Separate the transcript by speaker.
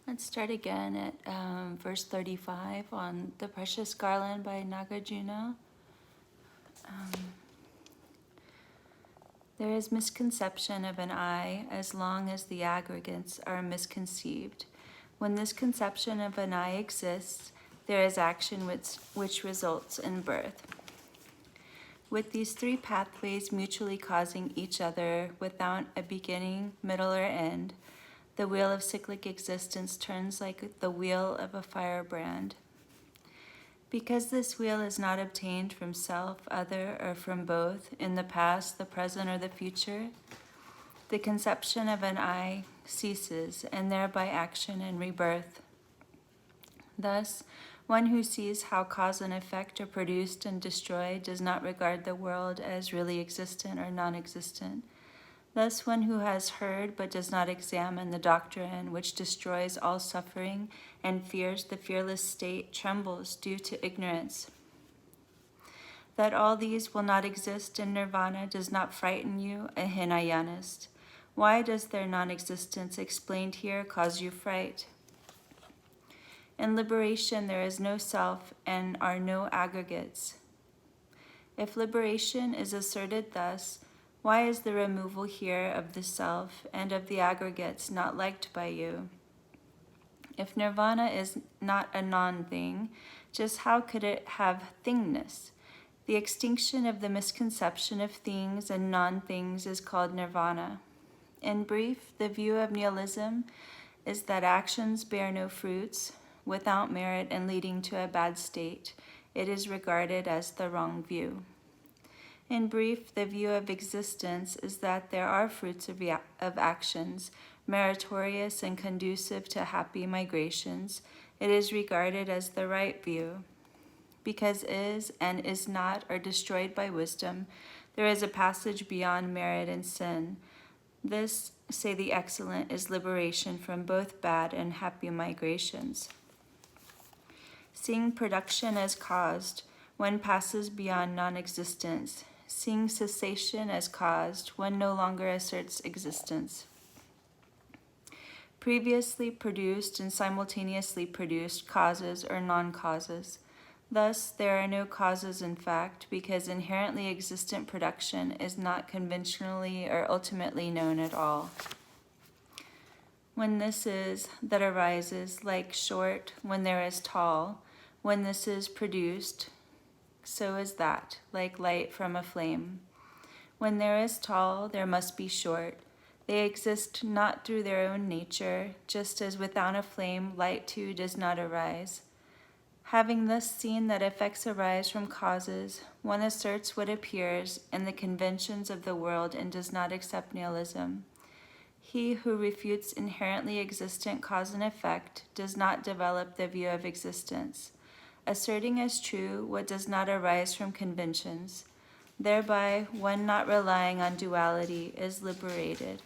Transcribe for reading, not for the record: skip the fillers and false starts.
Speaker 1: Let's start again at verse 35 on the Precious Garland by Nagarjuna. There is misconception of an I as long as the aggregates are misconceived. When this conception of an I exists, there is action which results in birth. With these three pathways mutually causing each other without a beginning, middle, or end, the wheel of cyclic existence turns like the wheel of a firebrand. Because this wheel is not obtained from self, other, or from both, in the past, the present, or the future, the conception of an I ceases, and thereby action and rebirth. Thus, one who sees how cause and effect are produced and destroyed does not regard the world as really existent or non-existent. Thus, one who has heard but does not examine the doctrine which destroys all suffering and fears the fearless state trembles due to ignorance. That all these will not exist in nirvana does not frighten you, a Hinayanist. Why does their non-existence explained here cause you fright? In liberation there is no self and are no aggregates. If liberation is asserted thus, why is the removal here of the self and of the aggregates not liked by you? If nirvana is not a non-thing, just how could it have thingness? The extinction of the misconception of things and non-things is called nirvana. In brief, the view of nihilism is that actions bear no fruits, without merit and leading to a bad state. It is regarded as the wrong view. In brief, the view of existence is that there are fruits of actions, meritorious and conducive to happy migrations. It is regarded as the right view. Because is and is not are destroyed by wisdom, there is a passage beyond merit and sin. This, say the excellent, is liberation from both bad and happy migrations. Seeing production as caused, one passes beyond non-existence. Seeing cessation as caused, one no longer asserts existence. Previously produced and simultaneously produced causes or non-causes. Thus, there are no causes in fact, because inherently existent production is not conventionally or ultimately known at all. When this is that arises, like short, when there is tall, when this is produced, so is that, like light from a flame. When there is tall, there must be short. They exist not through their own nature, just as without a flame, light too does not arise. Having thus seen that effects arise from causes, one asserts what appears in the conventions of the world and does not accept nihilism. He who refutes inherently existent cause and effect does not develop the view of existence, asserting as true what does not arise from conventions. Thereby, one not relying on duality is liberated.